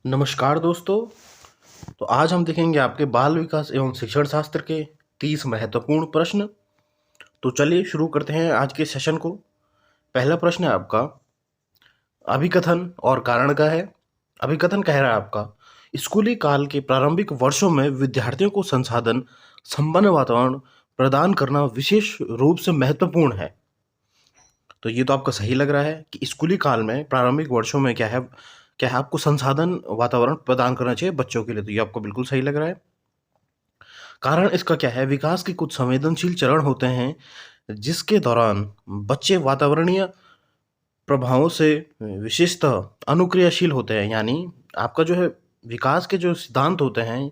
नमस्कार दोस्तों। तो आज हम देखेंगे आपके बाल विकास एवं शिक्षण शास्त्र के 30 महत्वपूर्ण प्रश्न। तो चलिए शुरू करते हैं आज के सेशन को। पहला प्रश्न है आपका, अभिकथन और कारण का है। अभिकथन कह रहा है आपका, स्कूली काल के प्रारंभिक वर्षों में विद्यार्थियों को संसाधन संपन्न वातावरण प्रदान करना विशेष रूप से महत्वपूर्ण है। तो ये तो आपका सही लग रहा है कि स्कूली काल में प्रारंभिक वर्षों में क्या है आपको संसाधन वातावरण प्रदान करना चाहिए बच्चों के लिए। तो ये आपको बिल्कुल सही लग रहा है। कारण इसका क्या है, विकास के कुछ संवेदनशील चरण होते हैं जिसके दौरान बच्चे वातावरणीय प्रभावों से विशेषतः अनुक्रियाशील होते हैं। यानी आपका जो है विकास के जो सिद्धांत होते हैं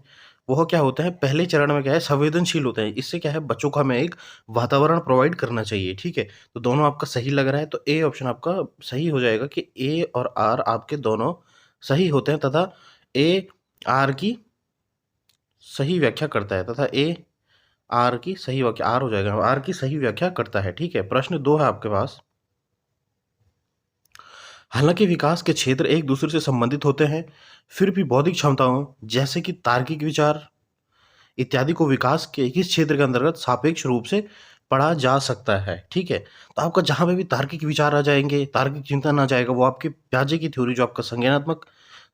वह क्या होते हैं, पहले चरण में क्या है संवेदनशील होते हैं। इससे क्या है बच्चों को हमें एक वातावरण प्रोवाइड करना चाहिए। ठीक है, तो दोनों आपका सही लग रहा है। तो ए ऑप्शन आपका सही हो जाएगा कि ए और आर आपके दोनों सही होते हैं तथा ए आर की सही व्याख्या करता है तथा ए आर की सही व्याख्या आर हो जाएगा, आर की सही व्याख्या करता है। ठीक है, प्रश्न 2 है आपके पास। हालांकि विकास के क्षेत्र एक दूसरे से संबंधित होते हैं, फिर भी बौद्धिक क्षमताओं जैसे कि तार्किक विचार इत्यादि को विकास के किस क्षेत्र के अंतर्गत सापेक्ष रूप से पढ़ा जा सकता है। ठीक है, तो आपका जहां पे भी तार्किक विचार आ जाएंगे, तार्किक चिंतन आ जाएगा, वो आपके प्याजे की थ्योरी जो आपका संज्ञानात्मक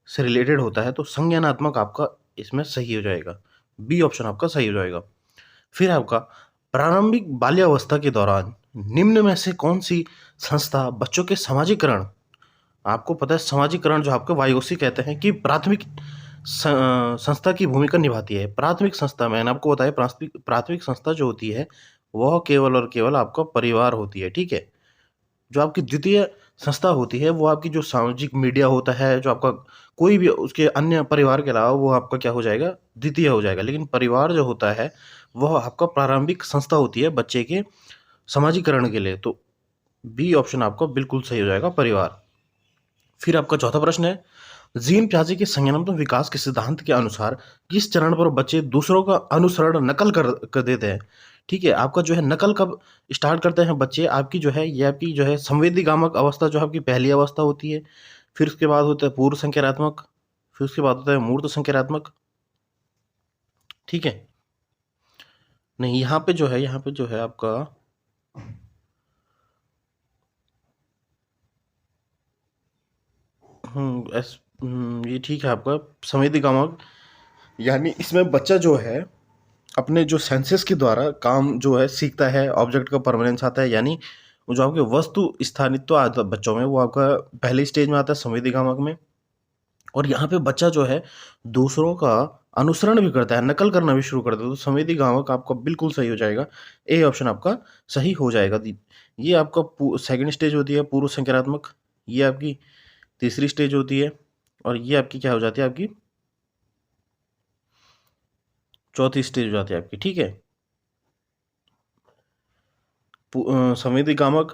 से रिलेटेड होता है, तो संज्ञानात्मक आपका इसमें सही हो जाएगा। बी ऑप्शन आपका सही हो जाएगा। फिर आपका प्रारंभिक बाल्यावस्था के दौरान निम्न में से कौन सी संस्था बच्चों के समाजीकरण, आपको पता है समाजीकरण जो आपको वाईओसी कहते हैं, कि प्राथमिक संस्था की भूमिका निभाती है। प्राथमिक संस्था मैंने आपको बताया, प्राथमिक प्राथमिक संस्था जो होती है वह केवल और केवल आपका परिवार होती है। ठीक है, जो आपकी द्वितीय संस्था होती है वो आपकी जो सामाजिक मीडिया होता है, जो आपका कोई भी उसके अन्य परिवार के अलावा वो आपका क्या हो जाएगा, द्वितीय हो जाएगा। लेकिन परिवार जो होता है वह आपका प्रारंभिक संस्था होती है बच्चे के समाजीकरण के लिए। तो बी ऑप्शन आपका बिल्कुल सही हो जाएगा, परिवार। फिर आपका चौथा प्रश्न है, जीन प्याजे के संज्ञानात्मक विकास के सिद्धांत के अनुसार किस चरण पर बच्चे दूसरों का अनुसरण नकल कर देते हैं। ठीक है, आपका जो है नकल कब स्टार्ट करते हैं बच्चे, आपकी जो है ये आपकी जो है संवेदीगामक अवस्था जो आपकी पहली अवस्था होती है। फिर उसके बाद होता है पूर्व संज्ञानात्मक, फिर उसके बाद होता है मूर्त संज्ञानात्मक। ठीक है, नहीं यहाँ पे जो है आपका ये ठीक है आपका संवेदीगामक। यानी इसमें बच्चा जो है अपने जो सेंसेस के द्वारा काम जो है सीखता है, ऑब्जेक्ट का परमानेंस आता है। यानी वो जो आपके वस्तु स्थानित्व आता है बच्चों में, वो आपका पहले स्टेज में आता है संवेदीगामक में। और यहाँ पे बच्चा जो है दूसरों का अनुसरण भी करता है, नकल करना भी शुरू कर देता है। तो संवेदीगामक आपका बिल्कुल सही हो जाएगा, ए ऑप्शन आपका सही हो जाएगा। ये आपका सेकंड स्टेज होती है पूर्व संज्ञानात्मक, ये आपकी तीसरी स्टेज होती है, और ये आपकी क्या हो जाती है, आपकी चौथी स्टेज हो जाती है आपकी। ठीक है, संवेदीगामक,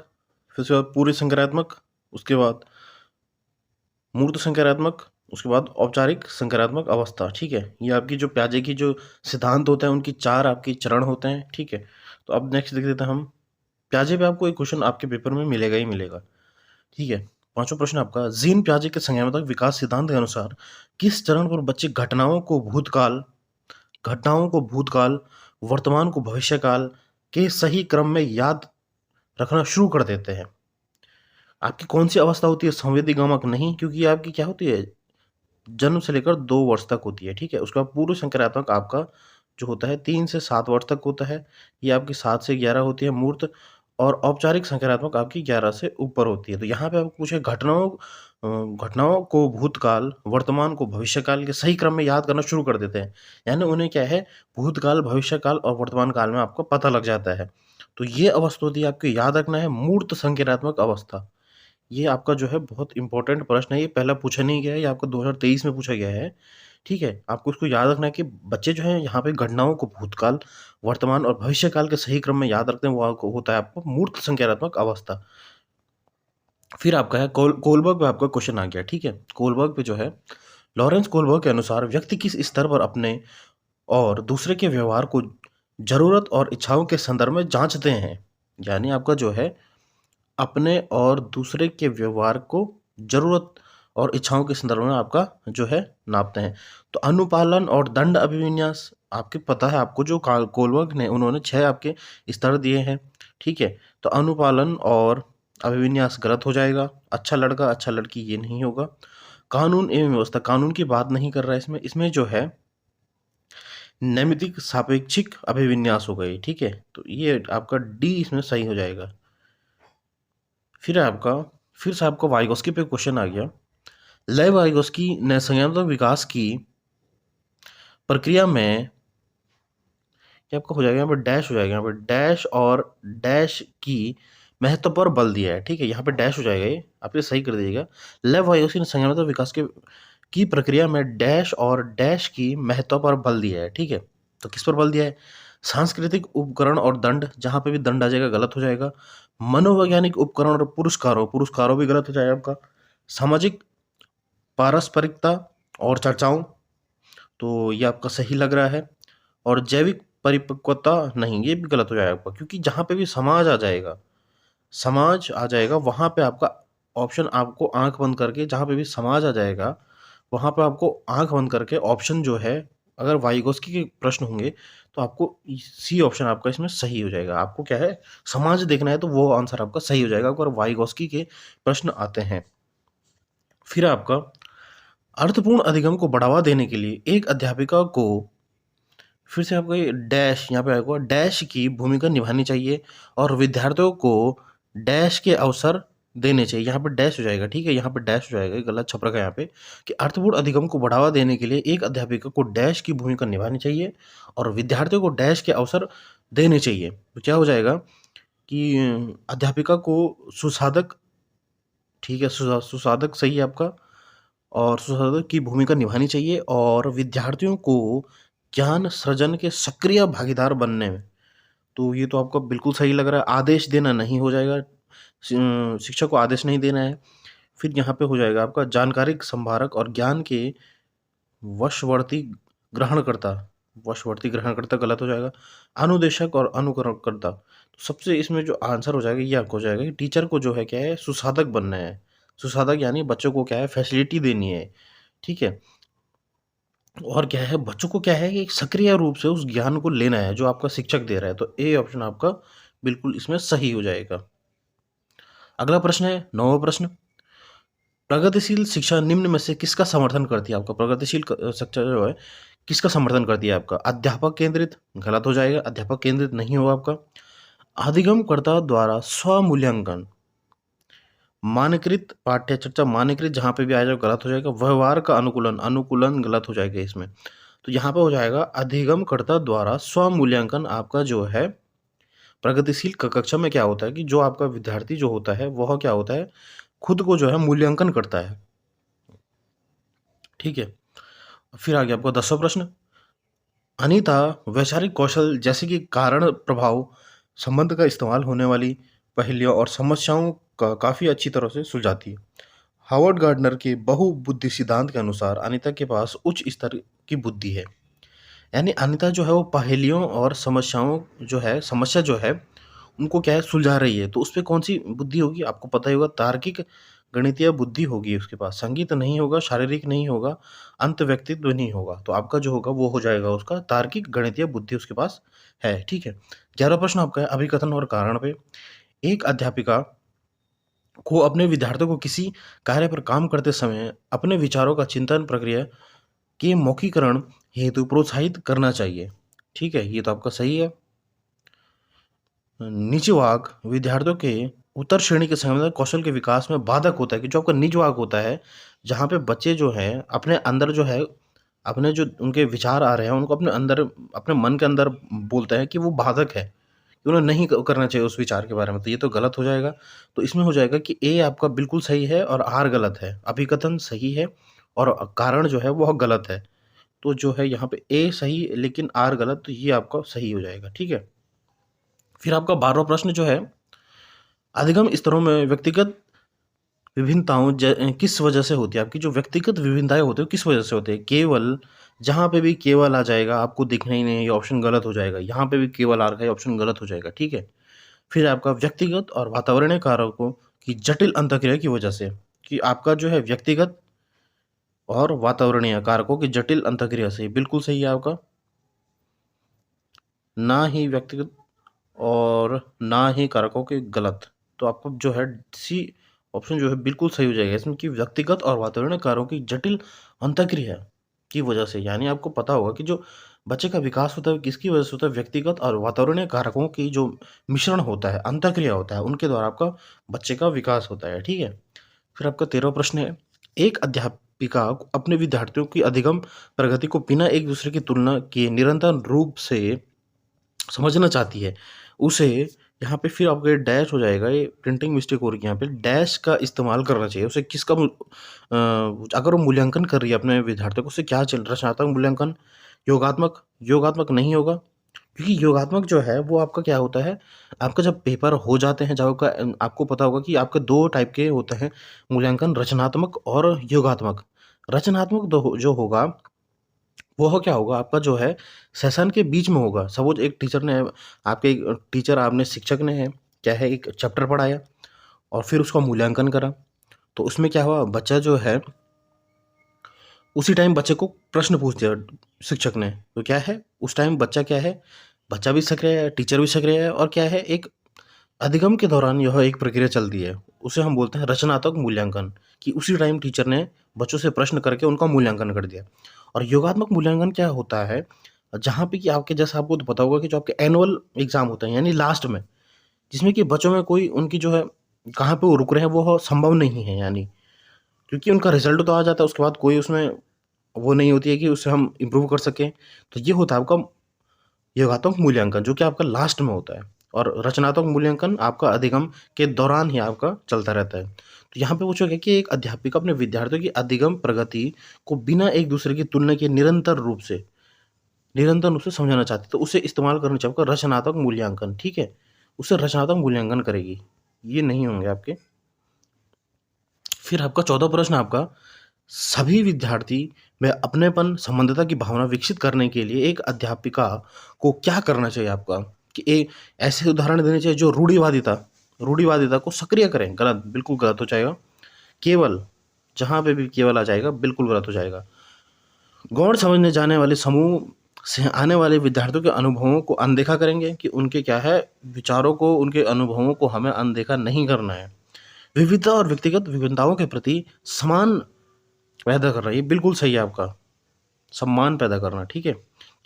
फिर उसके बाद पूर्व संज्ञानात्मक, उसके बाद मूर्त संज्ञानात्मक, उसके बाद औपचारिक संज्ञानात्मक अवस्था। ठीक है, ये आपकी जो प्याजे की जो सिद्धांत होते हैं उनकी 4 आपकी चरण होते हैं। ठीक है, तो अब नेक्स्ट देख लेते हैं हम। प्याजे पे आपको एक क्वेश्चन आपके पेपर में मिलेगा ही मिलेगा। ठीक है, पांचवा प्रश्न आपका, जीन प्याजे के संज्ञानात्मक विकास सिद्धांत के अनुसार किस चरण पर बच्चे घटनाओं को भूतकाल, वर्तमान को भविष्यकाल के सही क्रम में याद रखना शुरू कर देते हैं। आपकी कौन सी अवस्था होती है, संवेदीगामक नहीं, क्योंकि आपकी क्या होती है जन्म से लेकर 2 वर्ष तक होती है। ठीक है, उसका पूर्व संक्रात्मक आपका जो होता है 3 से 7 वर्ष तक होता है, ये आपकी 7 से 11 होती है मूर्त। और औपचारिक संक्रात्मक आपकी 11 से ऊपर होती है। तो यहाँ पे आपको पूछे घटनाओं को भूतकाल, वर्तमान को भविष्यकाल के सही क्रम में याद करना शुरू कर देते हैं। यानी उन्हें क्या है, भूतकाल, भविष्यकाल और वर्तमान काल में आपको पता लग जाता है। तो ये अवस्था होती है, आपको याद रखना है, मूर्त संज्ञानात्मक अवस्था। ये आपका जो है बहुत इंपॉर्टेंट प्रश्न है, ये पहला पूछा नहीं गया है, ये आपको 2023 में पूछा गया है। ठीक है, आपको इसको याद रखना है कि बच्चे जो हैं यहाँ पे घटनाओं को भूतकाल, वर्तमान और भविष्यकाल के सही क्रम में याद रखते हैं, वो आपको होता है आपको मूर्त संज्ञानात्मक अवस्था। फिर आपका है कोलबर्ग पे आपका क्वेश्चन आ गया। ठीक है, कोलबर्ग पे जो है, लॉरेंस कोलबर्ग के अनुसार व्यक्ति किस स्तर पर अपने और दूसरे के व्यवहार को जरूरत और इच्छाओं के संदर्भ में जांचते हैं। यानी आपका जो है अपने और दूसरे के व्यवहार को ज़रूरत और इच्छाओं के संदर्भ में आपका जो है नापते हैं। तो अनुपालन और दंड अभिविन्यास आपके पता है आपको, जो कोलबर्ग ने उन्होंने 6 आपके स्तर दिए हैं, ठीक है। तो अनुपालन और अभिविन्यास गलत हो जाएगा। अच्छा लड़का अच्छा लड़की ये नहीं होगा। कानून एवं व्यवस्था, कानून की बात नहीं कर रहा है इसमें, इसमें जो है नैमित्तिक सापेक्षिक अभिविन्यास हो गई, ठीक है। तो ये आपका डी इसमें सही हो जाएगा। फिर से आपका वाइगोस्की पे क्वेश्चन आ गया। लेव वाइगोस्की ने संज्ञानात्मक विकास की प्रक्रिया में, ये आपका हो जाएगा, यहाँ पर डैश हो जाएगा, यहाँ पर डैश और डैश की महत्व पर बल दिया है, ठीक है। यहाँ पे डैश हो जाएगा, ये आप ये सही कर दीजिएगा। लेव वाइगोस्की ने संज्ञानात्मक विकास की प्रक्रिया में डैश और डैश की महत्व पर बल दिया है, ठीक है। तो किस पर बल दिया है? सांस्कृतिक उपकरण और दंड, जहाँ पे भी दंड आ जाएगा गलत हो जाएगा। मनोवैज्ञानिक उपकरण और पुरस्कारों भी गलत हो जाएगा आपका। सामाजिक पारस्परिकता और चर्चाओं, तो ये आपका सही लग रहा है। और जैविक परिपक्वता नहीं, ये भी गलत हो जाएगा आपका, क्योंकि जहाँ पे भी समाज आ जाएगा वहाँ पे आपका ऑप्शन, आपको आंख बंद करके, जहाँ पे भी समाज आ जाएगा वहाँ पे आपको आंख बंद करके ऑप्शन जो है, अगर वाइगोस्की के प्रश्न होंगे तो आपको सी ऑप्शन आपका इसमें सही हो जाएगा। आपको क्या है, समाज देखना है तो वो आंसर आपका सही हो जाएगा अगर वाइगोस्की के प्रश्न आते हैं। फिर आपका अर्थपूर्ण अधिगम को बढ़ावा देने के लिए एक अध्यापिका को, फिर से आपको ये डैश यहाँ पे आएगा, डैश की भूमिका निभानी चाहिए और विद्यार्थियों को डैश के अवसर देने चाहिए। यहाँ पे डैश हो जाएगा, ठीक है, यहाँ पे डैश हो जाएगा, ये गलत छप रखा है यहाँ पे, कि अर्थपूर्ण अधिगम को बढ़ावा देने के लिए एक अध्यापिका को डैश की भूमिका निभानी चाहिए और विद्यार्थियों को डैश के अवसर देने चाहिए। तो क्या हो जाएगा कि अध्यापिका को सुसाधक, ठीक है, सुसाधक सही है आपका, और सुसाधक की भूमिका निभानी चाहिए और विद्यार्थियों को ज्ञान सृजन के सक्रिय भागीदार बनने में, तो ये तो आपका बिल्कुल सही लग रहा है। आदेश देना नहीं हो जाएगा, शिक्षक को आदेश नहीं देना है। फिर यहाँ पे हो जाएगा आपका जानकारी संभारक और ज्ञान के वशवर्ती ग्रहणकर्ता, वशवर्ती ग्रहणकर्ता गलत हो जाएगा। अनुदेशक और अनुकरणकर्ता, तो सबसे इसमें जो आंसर हो जाएगा ये आपको हो जाएगा कि टीचर को जो है क्या है, सुसाधक बनना है। सुसाधक यानी बच्चों को क्या है, फैसिलिटी देनी है, ठीक है। और क्या है, बच्चों को क्या है कि एक सक्रिय रूप से उस ज्ञान को लेना है जो आपका शिक्षक दे रहा है। तो ए ऑप्शन आपका बिल्कुल इसमें सही हो जाएगा। अगला प्रश्न है 9वां प्रश्न, प्रगतिशील शिक्षा निम्न में से किसका समर्थन करती है? आपका प्रगतिशील शिक्षा जो है किसका समर्थन करती है? आपका अध्यापक केंद्रित गलत हो जाएगा, अध्यापक केंद्रित नहीं होगा आपका। अधिगमकर्ता द्वारा स्वमूल्यांकन, मानकृत पाठ्य चर्चा, मानकृत जहाँ पे भी आ जाएगा गलत हो जाएगा। व्यवहार का अनुकूलन, अनुकूलन गलत हो जाएगा इसमें। तो यहाँ पे हो जाएगा अधिगमकर्ता द्वारा स्वमूल्यांकन। आपका जो है प्रगतिशील कक्षा में क्या होता है कि जो आपका विद्यार्थी जो होता है वह क्या होता है, खुद को जो है मूल्यांकन करता है, ठीक है। फिर आ गया आपका 10वां प्रश्न, अनीता वैचारिक कौशल जैसे कि कारण प्रभाव संबंध का इस्तेमाल होने वाली पहेलियों और समस्याओं का काफ़ी अच्छी तरह से सुलझाती है। हार्वर्ड गार्डनर के बहुबुद्धि सिद्धांत के अनुसार अनीता के पास उच्च स्तर की बुद्धि है। यानी अनीता जो है वो पहेलियों और समस्याओं जो है, समस्या जो है उनको क्या है, सुलझा रही है। तो उस पे कौन सी बुद्धि होगी? आपको पता ही होगा, तार्किक गणितीय बुद्धि होगी उसके पास। संगीत नहीं होगा, शारीरिक नहीं होगा, अंत व्यक्तित्व नहीं होगा। तो आपका जो होगा वो हो जाएगा उसका तार्किक गणितीय बुद्धि उसके पास है, ठीक है। 11वां प्रश्न आपका है अभिकथन और कारण पे। एक अध्यापिका को अपने विद्यार्थियों को किसी कार्य पर काम करते समय अपने विचारों का चिंतन प्रक्रिया के मौखिकरण हेतु प्रोत्साहित करना चाहिए, ठीक है, ये तो आपका सही है। निज वाक विद्यार्थियों के उत्तर श्रेणी के संवेदन कौशल के विकास में बाधक होता है, कि जो आपका निज वाक होता है, जहाँ पे बच्चे जो हैं अपने अंदर जो है, अपने जो उनके विचार आ रहे हैं उनको अपने अंदर, अपने मन के अंदर बोलते हैं कि वो बाधक है, कि उन्हें नहीं करना चाहिए उस विचार के बारे में। तो ये तो गलत हो जाएगा। तो इसमें हो जाएगा कि ए आपका बिल्कुल सही है और आर गलत है। अभिकथन सही है और कारण जो है वह गलत है। तो जो है यहाँ पे ए सही लेकिन आर गलत, तो ये आपका सही हो जाएगा, ठीक है। फिर आपका 12वां प्रश्न जो है, अधिगम स्तरों में व्यक्तिगत विभिन्नताओं किस वजह से होती है? आपकी जो व्यक्तिगत विभिन्नताएं होती है किस वजह से होती है? केवल, जहाँ पे भी केवल आ जाएगा आपको दिखना ही नहीं, ये ऑप्शन गलत हो जाएगा। यहाँ पे भी केवल आ रहा है, ऑप्शन गलत हो जाएगा, ठीक है। फिर आपका व्यक्तिगत और वातावरणीय कारकों की जटिल अंतःक्रिया की वजह से, कि आपका जो है व्यक्तिगत और वातावरणीय कारकों की जटिल अंतःक्रिया से, बिल्कुल सही है आपका। ना ही व्यक्तिगत और ना ही कारकों के गलत, तो आपका जो है सी ऑप्शन जो है बिल्कुल सही हो जाएगा इसमें, कि व्यक्तिगत और वातावरणीय कारकों की जटिल अंतःक्रिया की वजह से, यानी आपको पता होगा कि जो बच्चे का विकास होता है किसकी वजह से होता है, व्यक्तिगत और वातावरणीय कारकों की जो मिश्रण होता है, अंतःक्रिया होता है, उनके द्वारा आपका बच्चे का विकास होता है। ठीक है, फिर आपका 13वां प्रश्न है, एक अध्यापिका अपने विद्यार्थियों की अधिगम प्रगति को बिना एक दूसरे की तुलना किए निरंतर रूप से समझना चाहती है, उसे यहाँ पे फिर आपका डैश हो जाएगा, ये प्रिंटिंग मिस्टेक हो रही है, यहाँ पे डैश का इस्तेमाल करना चाहिए। उसे किसका अगर वो मूल्यांकन कर रही है अपने विद्यार्थियों को, उसे क्या चल रचनात्मक मूल्यांकन, योगात्मक, योगात्मक नहीं होगा, क्योंकि योगात्मक जो है वो आपका क्या होता है, आपका जब पेपर हो जाते हैं, जब आपका आपको पता होगा कि आपके 2 टाइप के होते हैं मूल्यांकन, रचनात्मक और योगात्मक। रचनात्मक जो होगा वो क्या होगा, आपका जो है सेशन के बीच में होगा। सपोज एक टीचर ने आपके टीचर आपने शिक्षक ने है क्या है एक चैप्टर पढ़ाया और फिर उसका मूल्यांकन करा, तो उसमें क्या हुआ, बच्चा जो है उसी टाइम बच्चे को प्रश्न पूछ दिया शिक्षक ने, तो क्या है उस टाइम बच्चा क्या है, बच्चा भी सक्रिय है, टीचर भी सक्रिय है, और क्या है एक अधिगम के दौरान यह एक प्रक्रिया चलती है, उसे हम बोलते हैं रचनात्मक मूल्यांकन, कि उसी टाइम टीचर ने बच्चों से प्रश्न करके उनका मूल्यांकन कर दिया। और योगात्मक मूल्यांकन क्या होता है, जहाँ पे कि आपके जैसा आपको तो पता होगा कि जो आपके एनुअल एग्जाम होते हैं यानी लास्ट में, जिसमें कि बच्चों में कोई उनकी जो है कहाँ पे वो रुक रहे हैं वो संभव नहीं है, यानी क्योंकि उनका रिजल्ट तो आ जाता है, उसके बाद कोई उसमें वो नहीं होती है कि उससे हम इम्प्रूव कर सकें। तो ये होता है आपका योगात्मक मूल्यांकन, जो कि आपका लास्ट में होता है, और रचनात्मक मूल्यांकन आपका अधिगम के दौरान ही आपका चलता रहता है। तो यहाँ पे पूछोगे कि एक अध्यापिका अपने विद्यार्थियों की अधिगम प्रगति को बिना एक दूसरे की तुलना के निरंतर रूप से समझाना चाहती है, तो उसे इस्तेमाल करना चाहिए आपका रचनात्मक मूल्यांकन। ठीक है, उसे रचनात्मक मूल्यांकन करेगी, ये नहीं होंगे आपके। फिर आपका 14 प्रश्न, आपका सभी विद्यार्थी में अपनेपन संबंधता की भावना विकसित करने के लिए एक अध्यापिका को क्या करना चाहिए आपका, कि एक ऐसे उदाहरण देने चाहिए जो रूढ़िवादिता को सक्रिय करें, गलत, बिल्कुल गलत हो जाएगा। केवल, जहाँ पे भी केवल आ जाएगा बिल्कुल गलत हो जाएगा। गौण समझने जाने वाले समूह से आने वाले विद्यार्थियों के अनुभवों को अनदेखा करेंगे, कि उनके क्या है विचारों को, उनके अनुभवों को हमें अनदेखा नहीं करना है। विविधता और व्यक्तिगत विभिन्नताओं के प्रति समान पैदा कर रहा है, ये बिल्कुल सही है आपका, सम्मान पैदा करना। ठीक है,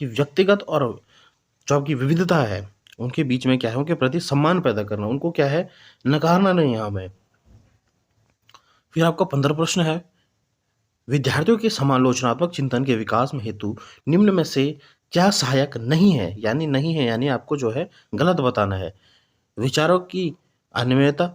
कि व्यक्तिगत और जो आपकी विविधता है उनके बीच में क्या है, उनके प्रति सम्मान पैदा करना, उनको क्या है नकारना नहीं है हमें। फिर आपका 15 प्रश्न है, विद्यार्थियों के समालोचनात्मक चिंतन के विकास में हेतु निम्न में से क्या सहायक नहीं है, यानी आपको जो है गलत बताना है। विचारों की अनियमितता,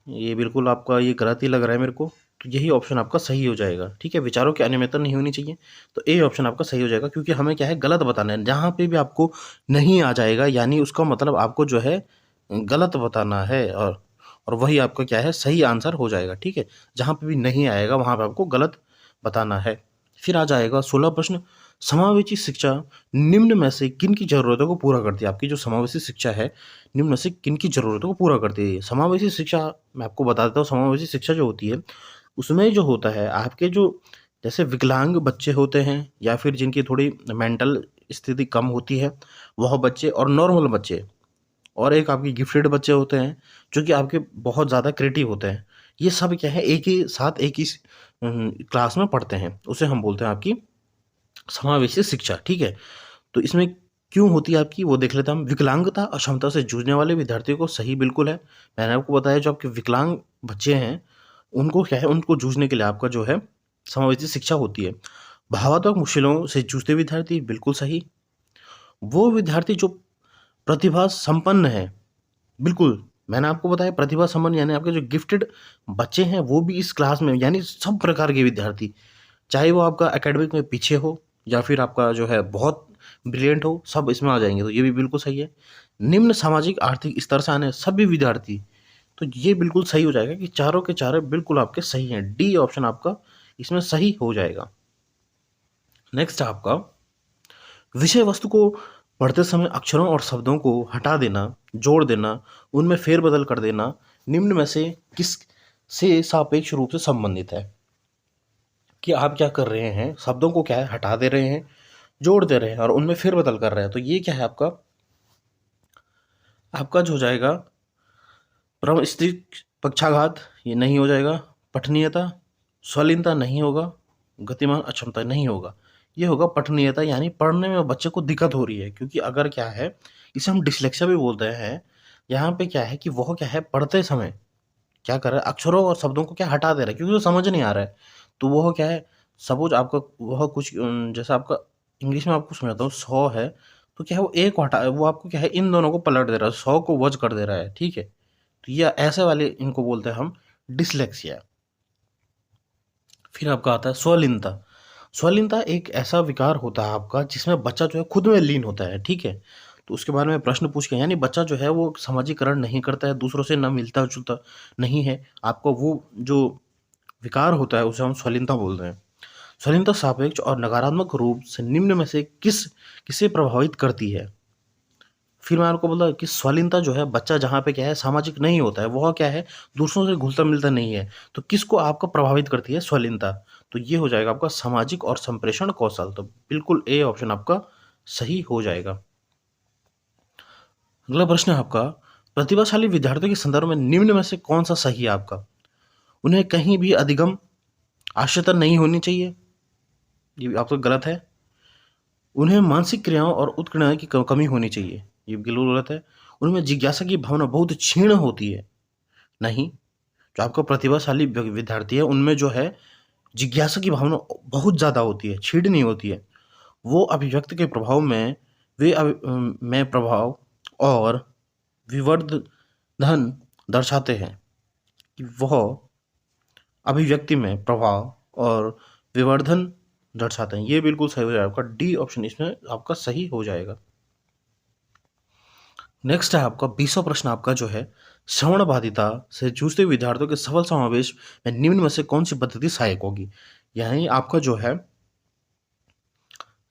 ये बिल्कुल आपका ये गलत ही लग रहा है मेरे को, तो यही ऑप्शन आपका सही हो जाएगा। ठीक है, विचारों की अनियमितता नहीं होनी चाहिए, तो ए ऑप्शन आपका सही हो जाएगा, क्योंकि हमें क्या है गलत बताना है, जहाँ पे भी आपको नहीं आ जाएगा यानी उसका मतलब आपको जो है गलत बताना है, और वही आपका क्या है सही आंसर हो जाएगा। ठीक है, जहाँ पे भी नहीं आएगा वहाँ पे आपको गलत बताना है। फिर आ जाएगा 16 प्रश्न, समावेशी शिक्षा निम्न में से किन की जरूरतों को पूरा करती है। आपकी जो समावेशी शिक्षा है निम्न में से किन की जरूरतों को पूरा करती है। समावेशी शिक्षा मैं आपको बता देता हूँ, समावेशी शिक्षा जो होती है उसमें जो होता है आपके जो जैसे विकलांग बच्चे होते हैं, या फिर जिनकी थोड़ी मेंटल स्थिति कम होती है वह बच्चे, और नॉर्मल बच्चे, और एक आपके गिफ्टेड बच्चे होते हैं जो कि आपके बहुत ज़्यादा क्रिएटिव होते हैं। ये सब क्या है एक ही साथ एक ही क्लास में पढ़ते हैं, उसे हम बोलते हैं आपकी समावेशी शिक्षा। ठीक है, तो इसमें क्यों होती है आपकी वो देख लेते हैं हम। विकलांगता अक्षमता से जूझने वाले विद्यार्थियों को, सही बिल्कुल है, मैंने आपको बताया जो आपके विकलांग बच्चे हैं उनको क्या है उनको जूझने के लिए आपका जो है समावेशी शिक्षा होती है। भावात्मक मुश्किलों से जूझते विद्यार्थी, बिल्कुल सही। वो विद्यार्थी जो प्रतिभा संपन्न है, बिल्कुल, मैंने आपको बताया प्रतिभा संपन्न यानी आपके जो गिफ्टेड बच्चे हैं वो भी इस क्लास में, यानी सब प्रकार के विद्यार्थी, चाहे वो आपका एकेडमिक में पीछे हो या फिर आपका जो है बहुत ब्रिलियंट हो, सब इसमें आ जाएंगे, तो ये भी बिल्कुल सही है। निम्न सामाजिक आर्थिक स्तर से आने सभी विद्यार्थी, तो ये बिल्कुल सही हो जाएगा कि चारों के चारों बिल्कुल आपके सही हैं, डी ऑप्शन आपका इसमें सही हो जाएगा। नेक्स्ट आपका विषय वस्तु को पढ़ते समय अक्षरों और शब्दों को हटा देना, जोड़ देना, उनमें फेरबदल कर देना निम्न में से किस से सापेक्ष रूप से संबंधित है। कि आप क्या कर रहे हैं, शब्दों को क्या है हटा दे रहे हैं, जोड़ दे रहे हैं और उनमें फेरबदल कर रहे हैं। तो ये क्या है आपका आपका जो हो जाएगा परस्त्रीक पक्षाघात, ये नहीं हो जाएगा। पठनीयता, स्वलीनता नहीं होगा। गतिमान अक्षमता नहीं होगा। ये होगा पठनीयता, यानी पढ़ने में बच्चे को दिक्कत हो रही है, क्योंकि अगर क्या है, इसे हम डिसलेक्सिया भी बोलते हैं। यहाँ पे क्या है कि वह क्या है पढ़ते समय क्या कर रहा है, अक्षरों और शब्दों को क्या हटा दे रहा है, क्योंकि वो समझ नहीं आ रहा है। तो वह क्या है, सपोज आपका वह कुछ जैसा आपका इंग्लिश में आपको समझाता हूँ, 100 है तो क्या है वो एक को हटा, वो आपको क्या है इन दोनों को पलट दे रहा है, 100 को वज कर दे रहा है, ठीक है। तो ये ऐसे वाले इनको बोलते हैं हम डिसलेक्सिया। फिर आपका आता है स्वलीनता। स्वलीनता एक ऐसा विकार होता है आपका जिसमें बच्चा जो है खुद में लीन होता है, ठीक है। तो उसके बारे में प्रश्न पूछ के, यानी बच्चा जो है वो सामाजिकरण नहीं करता है, दूसरों से ना मिलता जुलता नहीं है। आपको वो जो विकार होता है उसे हम स्वलीनता बोलते हैं। स्वलीनता सापेक्ष और नकारात्मक रूप से निम्न में से किसे प्रभावित करती है। फिर मैं आपको बोला कि स्वलीनता जो है बच्चा जहाँ पे क्या है सामाजिक नहीं होता है, वह क्या है दूसरों से घुलता मिलता नहीं है, तो किसको आपका प्रभावित करती है स्वलीनता। तो ये हो जाएगा आपका सामाजिक और संप्रेषण कौशल। तो बिल्कुल ए ऑप्शन आपका सही हो जाएगा। अगला प्रश्न है आपका, प्रतिभाशाली विद्यार्थियों के संदर्भ में निम्न में से कौन सा सही है आपका। उन्हें कहीं भी अधिगम आश्चर्यता नहीं होनी चाहिए, ये आपका गलत है। उन्हें मानसिक क्रियाओं और उत्कीर्णता की कमी होनी चाहिए, ये बिल्कुल गलत है। उनमें जिज्ञासा की भावना बहुत क्षीण होती है, नहीं। जो आपका प्रतिभाशाली विद्यार्थी है उनमें जो है जिज्ञासा की भावना बहुत ज़्यादा होती है, क्षीण नहीं होती है। वो अभिव्यक्ति के प्रभाव में में प्रभाव और विवर्धन दर्शाते हैं, कि वह अभिव्यक्ति में प्रभाव और विवर्धन दर्शाते हैं। ये बिल्कुल सही हो जाएगा, आपका डी ऑप्शन इसमें आपका सही हो जाएगा। नेक्स्ट है आपका 20वां प्रश्न आपका जो है, श्रवण बाधिता से जूझते विद्यार्थियों के सफल समावेश में निम्न में से कौन सी पद्धति सहायक होगी। यानी आपका जो है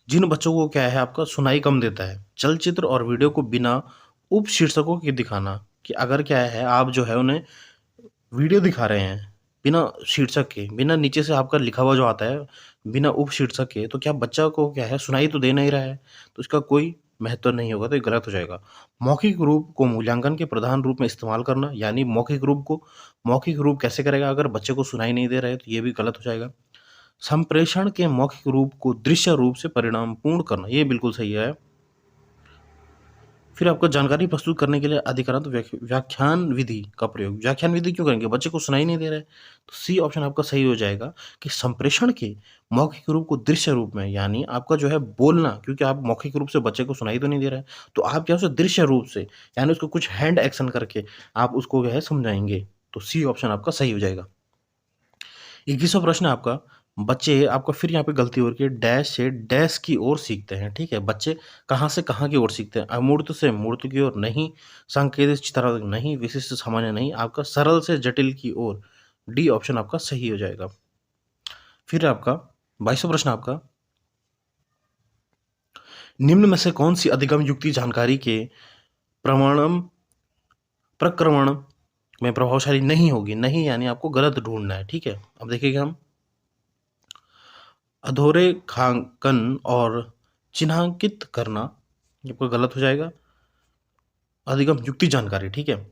जिन बच्चों को क्या है आपका सुनाई कम देता है, चलचित्र और वीडियो को बिना उपशीर्षकों के दिखाना, कि अगर क्या है आप जो है उन्हें वीडियो दिखा रहे हैं बिना शीर्षक के, बिना नीचे से आपका लिखा हुआ जो आता है बिना उपशीर्षक के, तो क्या बच्चा को क्या है सुनाई तो दे नहीं रहा है, तो इसका कोई महत्व नहीं होगा, तो ये गलत हो जाएगा। मौखिक रूप को मूल्यांकन के प्रधान रूप में इस्तेमाल करना, यानी मौखिक रूप कैसे करेगा अगर बच्चे को सुनाई नहीं दे रहा है, तो ये भी गलत हो जाएगा। संप्रेषण के मौखिक रूप को दृश्य रूप से परिणामपूर्ण करना, ये बिल्कुल सही है। फिर आपको जानकारी प्रस्तुत करने के लिए अधिकांश व्याख्यान विधि का प्रयोग। व्याख्यान विधि क्यों करेंगे, बच्चे को सुनाई नहीं दे रहा है, तो सी ऑप्शन आपका सही हो जाएगा कि संप्रेषण के मौखिक रूप को दृश्य रूप में, यानी आपका जो है बोलना, क्योंकि आप मौखिक रूप से बच्चे को सुनाई तो नहीं दे रहा है, तो आप क्या उसे दृश्य रूप से, यानी उसको कुछ हैंड एक्शन करके आप उसको जो है समझाएंगे, तो सी ऑप्शन आपका सही हो जाएगा। 21वां प्रश्न है आपका, बच्चे आपका फिर यहाँ पे गलती हो रही है, डैश से डैश की ओर सीखते हैं, ठीक है। बच्चे कहाँ से कहाँ की ओर सीखते हैं, अमूर्त से मूर्त की ओर नहीं, सांकेतिक चित्रात्मक नहीं, विशिष्ट सामान्य नहीं, आपका सरल से जटिल की ओर, डी ऑप्शन आपका सही हो जाएगा। फिर आपका 22वां प्रश्न आपका, निम्न में से कौन सी अधिगम युक्ति जानकारी के प्रक्रमण में प्रभावशाली नहीं होगी, नहीं यानी आपको गलत ढूंढना है, ठीक है। अब देखिएगा हम अधोरेखांकन और चिन्हांकित करना, ये आपका गलत हो जाएगा। अधिगम युक्ति जानकारी, ठीक है।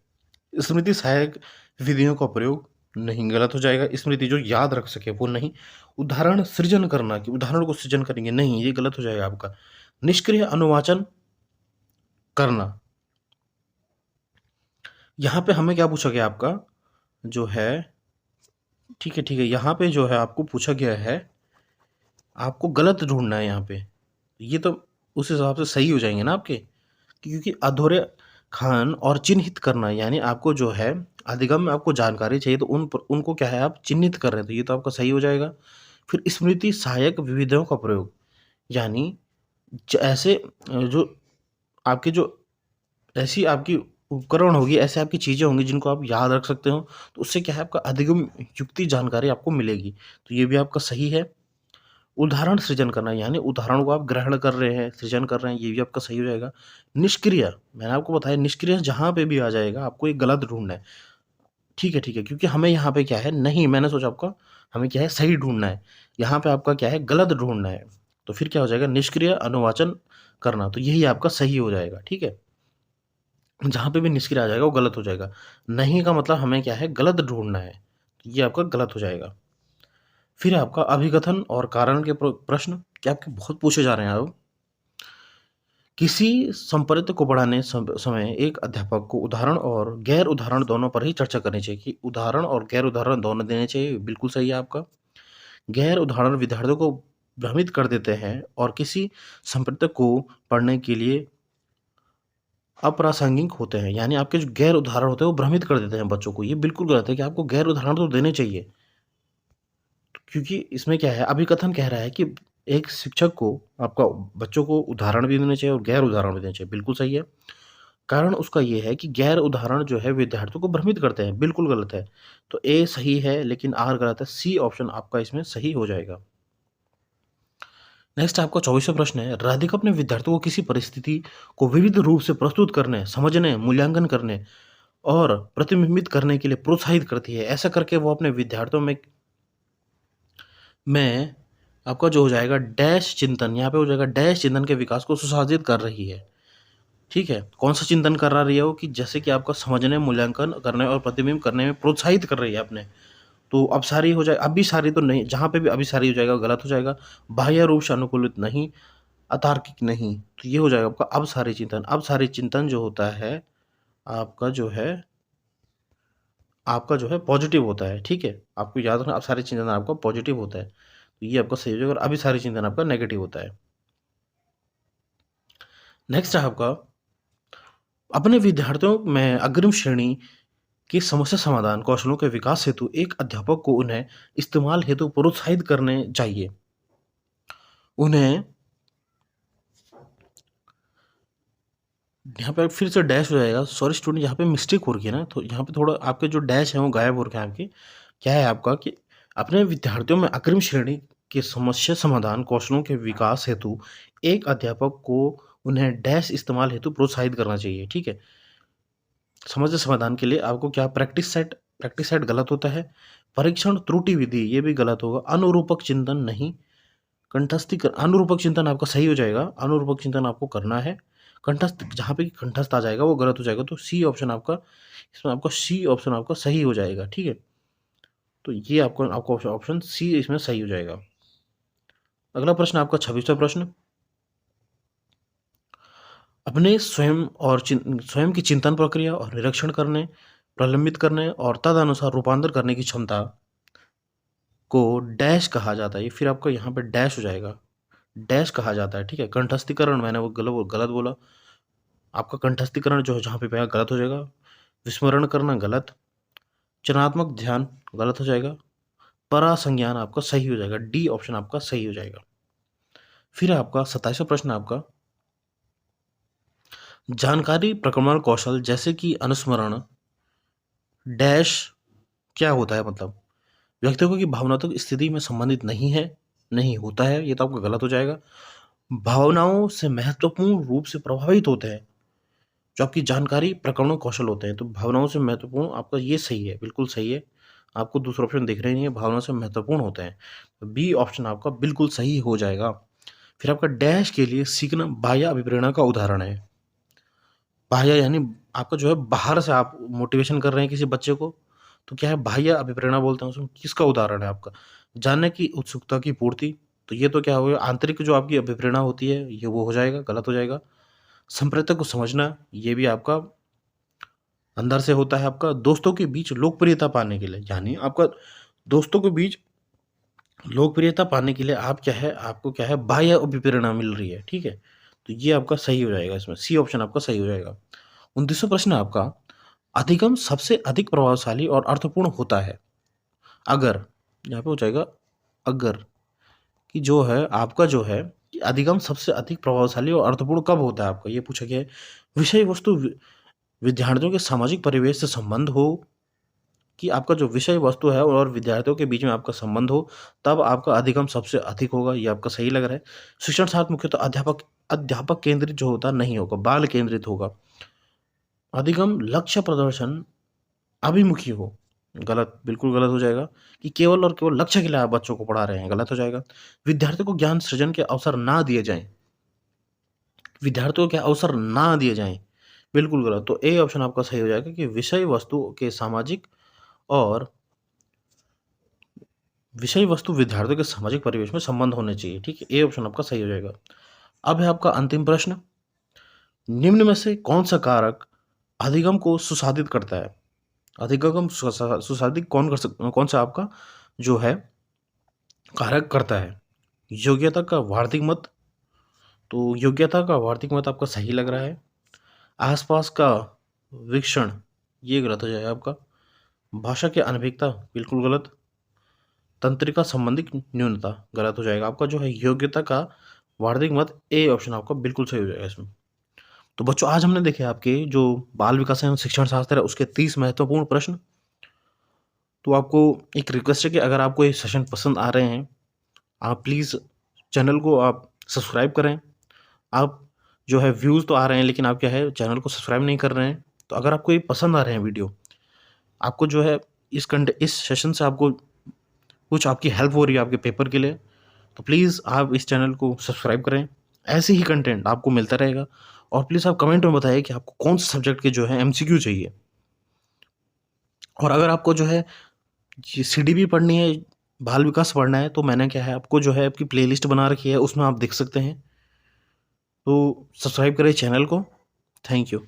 स्मृति सहायक विधियों का प्रयोग, नहीं, गलत हो जाएगा। स्मृति जो याद रख सके वो नहीं। उदाहरण सृजन करना, कि उदाहरण को सृजन करेंगे, नहीं, ये गलत हो जाएगा आपका। निष्क्रिय अनुवाचन करना, यहाँ पे हमें क्या पूछा गया आपका जो है, ठीक है, यहाँ पे जो है आपको पूछा गया है, आपको गलत ढूंढना है यहाँ पे, ये तो उस हिसाब से सही हो जाएंगे ना आपके, क्योंकि अधूरे खान और चिन्हित करना, यानी आपको जो है अधिगम में आपको जानकारी चाहिए, तो उनको क्या है आप चिन्हित कर रहे हैं, तो ये तो आपका सही हो जाएगा। फिर स्मृति सहायक विविधों का प्रयोग, यानी ऐसे जो आपके जो ऐसी आपकी उपकरण होगी, ऐसे आपकी चीज़ें होंगी जिनको आप याद रख सकते हो, तो उससे क्या है आपका अधिगम युक्ति जानकारी आपको मिलेगी, तो ये भी आपका सही है। उदाहरण सृजन करना, यानी उदाहरण को आप ग्रहण कर रहे हैं, सृजन कर रहे हैं, ये भी आपका सही हो जाएगा। निष्क्रिय, मैंने आपको बताया निष्क्रिय जहाँ पे भी आ जाएगा आपको एक गलत ढूंढना है। ठीक है, क्योंकि हमें यहाँ पे क्या है, नहीं मैंने सोचा आपका हमें क्या है सही ढूँढना है, यहाँ पे आपका क्या है गलत ढूँढना है। तो फिर क्या हो जाएगा निष्क्रिय अनुवाचन करना, तो यही आपका सही हो जाएगा, ठीक है? जहाँ पे भी निष्क्रिय आ जाएगा वो गलत हो जाएगा। नहीं का मतलब हमें क्या है गलत ढूँढना है, तो ये आपका गलत हो जाएगा। फिर आपका अभिकथन और कारण के प्रश्न क्या आपके बहुत पूछे जा रहे हैं अब। किसी संपत्ति को पढ़ाने समय एक अध्यापक को उदाहरण और गैर उदाहरण दोनों पर ही चर्चा करनी चाहिए कि उदाहरण और गैर उदाहरण दोनों देने चाहिए, बिल्कुल सही है आपका। गैर उदाहरण विद्यार्थियों को भ्रमित कर देते हैं और किसी संपत्ति को पढ़ने के लिए अप्रासंगिक होते हैं, यानी आपके जो गैर उदाहरण होते हैं वो भ्रमित कर देते हैं बच्चों को। ये बिल्कुल गलत है कि आपको गैर उदाहरण तो देने चाहिए, क्योंकि इसमें क्या है अभिकथन कह रहा है कि एक शिक्षक को आपका बच्चों को उदाहरण भी देने चाहिए और गैर उदाहरण भी देने चाहिए, बिल्कुल सही है। कारण उसका ये है कि गैर उदाहरण जो है विद्यार्थियों को भ्रमित करते हैं, बिल्कुल गलत है। तो ए सही है लेकिन आर गलत है, सी ऑप्शन आपका इसमें सही हो जाएगा। नेक्स्ट आपका 24वां प्रश्न है, राधिका अपने विद्यार्थियों को किसी परिस्थिति को विविध रूप से प्रस्तुत करने, समझने, मूल्यांकन करने और प्रतिबिंबित करने के लिए प्रोत्साहित करती है। ऐसा करके वो अपने विद्यार्थियों में आपका जो हो जाएगा डैश चिंतन, यहाँ पे हो जाएगा डैश चिंतन के विकास को सुशासित कर रही है। ठीक है, कौन सा चिंतन कर रही है वो कि जैसे कि आपका समझने, मूल्यांकन करने और प्रतिबिंब करने में प्रोत्साहित कर रही है अपने। तो अभिसारी हो जाए, अभिसारी तो नहीं, जहाँ पे भी अभिसारी हो जाएगा गलत हो जाएगा। बाह्य रूप से अनुकूलित नहीं, अतार्किक नहीं, तो ये हो जाएगा आपका अभिसारी चिंतन। अभिसारी चिंतन जो होता है आपका जो है पॉजिटिव होता है, ठीक है? आपको याद रखना अभिसारी चिंतन आपका पॉजिटिव होता है, तो ये आपका सही हो जाएगा और अभिसारी चिंतन आपका नेगेटिव होता है। नेक्स्ट है आपका अपने विद्यार्थियों में अग्रिम श्रेणी की समस्या समाधान कौशलों के विकास हेतु एक अध्यापक को उन्हें इस्तेमाल हेतु प्रोत्साहित करने चाहिए। उन्हें यहाँ पे फिर से डैश हो जाएगा, सॉरी स्टूडेंट यहाँ पे मिस्टेक हो रही है ना, तो यहाँ पे थोड़ा आपके जो डैश है वो गायब हो रखे हैं आपके। क्या है आपका कि अपने विद्यार्थियों में अग्रिम श्रेणी के समस्या समाधान कौशलों के विकास हेतु एक अध्यापक को उन्हें डैश इस्तेमाल हेतु प्रोत्साहित करना चाहिए, ठीक है? समस्या समाधान के लिए आपको क्या प्रैक्टिस सेट गलत होता है। परीक्षण त्रुटि विधि ये भी गलत होगा। अनुरूपक चिंतन नहीं, अनुरूपक चिंतन आपका सही हो जाएगा, अनुरूपक चिंतन आपको करना है। कंठस्थ जहाँ पे कंठस्थ आ जाएगा वो गलत हो जाएगा, तो सी ऑप्शन आपका इसमें आपका सी ऑप्शन आपका सही हो जाएगा, ठीक है? तो ये आपको ऑप्शन सी इसमें सही हो जाएगा। अगला प्रश्न आपका 26वां प्रश्न, अपने स्वयं की चिंतन प्रक्रिया और निरीक्षण करने, प्रलंबित करने और तदनुसार रूपांतर करने की क्षमता को डैश कहा जाता है। फिर आपका यहाँ पे डैश हो जाएगा, डैश कहा जाता है, ठीक है? कंठस्थीकरण मैंने वो गलत बोला। आपका कंठस्थीकरण जो है जहाँ पे पाया गलत हो जाएगा। विस्मरण करना गलत। चयनात्मक ध्यान गलत हो जाएगा। परासंज्ञान आपका सही हो जाएगा, डी ऑप्शन आपका सही हो जाएगा। फिर आपका 27वां प्रश्न आपका जानकारी प्रक्रमण कौशल जैसे कि अनुस्मरण डैश क्या होता है, मतलब व्यक्तियों की भावनात्मक स्थिति में संबंधित नहीं है, नहीं होता है, ये तो आपका गलत हो जाएगा। भावनाओं से महत्वपूर्ण रूप से प्रभावित होते हैं, जो आपकी जानकारी प्रकरणों कौशल होते हैं, तो भावनाओं से महत्वपूर्ण आपका ये सही है, बिल्कुल सही है। आपको दूसरा ऑप्शन दिख रहा ही नहीं है, भावनाओं से महत्वपूर्ण होते हैं, तो बी ऑप्शन आपका बिल्कुल सही हो जाएगा। फिर आपका डैश के लिए सीखना बाह्य अभिप्रेरणा का उदाहरण है। बाह्य यानी आपका जो है बाहर से आप मोटिवेशन कर रहे हैं किसी बच्चे को, तो क्या है बाह्य अभिप्रेरणा बोलते हैं उसमें। किसका उदाहरण है आपका जानने की उत्सुकता की पूर्ति, तो ये तो क्या हो गया आंतरिक जो आपकी अभिप्रेरणा होती है ये वो हो जाएगा, गलत हो जाएगा। संप्रेरक को समझना ये भी आपका अंदर से होता है। आपका दोस्तों के बीच लोकप्रियता पाने के लिए, यानी आपका दोस्तों के बीच लोकप्रियता पाने के लिए आप क्या है आपको क्या है बाह्य अभिप्रेरणा मिल रही है, ठीक है? तो ये आपका सही हो जाएगा, इसमें सी ऑप्शन आपका सही हो जाएगा। 29वां प्रश्न है आपका अधिगम सबसे अधिक प्रभावशाली और अर्थपूर्ण होता है अगर, यहाँ पे हो जाएगा अगर, कि जो है आपका जो है कि अधिगम सबसे अधिक प्रभावशाली और अर्थपूर्ण कब होता है आपका, ये पूछा गया है। विषय वस्तु विद्यार्थियों के सामाजिक परिवेश से संबंध हो, कि आपका जो विषय वस्तु है और विद्यार्थियों के बीच में आपका संबंध हो, तब आपका अधिगम सबसे अधिक होगा, ये आपका सही लग रहा है। शिक्षण साथ मुख्यतः अध्यापक केंद्रित जो होता नहीं होगा, बाल केंद्रित होगा। अधिगम लक्ष्य प्रदर्शन अभिमुखी हो, गलत, बिल्कुल गलत हो जाएगा कि केवल और केवल लक्ष्य के लिए आप बच्चों को पढ़ा रहे हैं, गलत हो जाएगा। विद्यार्थियों को ज्ञान सृजन के अवसर ना दिए जाएँ, विद्यार्थियों के अवसर ना दिए जाएँ, बिल्कुल गलत। तो ए ऑप्शन आपका सही हो जाएगा कि विषय वस्तु के सामाजिक और विषय वस्तु विद्यार्थियों के सामाजिक परिवेश में संबंध होने चाहिए, ठीक है? ए ऑप्शन आपका सही हो जाएगा। अब है आपका अंतिम प्रश्न, निम्न में से कौन-सा कारक अधिगम को सुसाधित करता है? अधिगम सुसाधित कौन-सा आपका जो है कारक करता है? योग्यता का वार्षिक मत, तो योग्यता का वार्षिक मत आपका सही लग रहा है। आसपास का वीक्षण, ये गलत हो जाएगा आपका। भाषा की अनभिज्ञता, बिल्कुल गलत। तंत्रिका संबंधित न्यूनता, गलत हो जाएगा। आपका जो है योग्यता का वार्षिक मत, ए ऑप्शन आपका बिल्कुल सही हो जाएगा इसमें। तो बच्चों, आज हमने देखे आपके जो बाल विकास एवं शिक्षण शास्त्र है उसके 30 महत्वपूर्ण प्रश्न। तो आपको एक रिक्वेस्ट है कि अगर आपको ये सेशन पसंद आ रहे हैं, आप प्लीज़ चैनल को आप सब्सक्राइब करें। आप जो है व्यूज़ तो आ रहे हैं, लेकिन आप क्या है चैनल को सब्सक्राइब नहीं कर रहे हैं। तो अगर आपको ये पसंद आ रहे हैं वीडियो, आपको जो है इस सेशन से आपको कुछ आपकी हेल्प हो रही है आपके पेपर के लिए, तो प्लीज़ आप इस चैनल को सब्सक्राइब करें। ऐसे ही कंटेंट आपको मिलता रहेगा। और प्लीज़ आप कमेंट में बताइए कि आपको कौन से सब्जेक्ट के जो है एमसीक्यू चाहिए। और अगर आपको जो है ये सीडीबी पढ़नी है, बाल विकास पढ़ना है, तो मैंने क्या है आपको जो है आपकी प्लेलिस्ट बना रखी है, उसमें आप देख सकते हैं। तो सब्सक्राइब करें चैनल को। Thank you.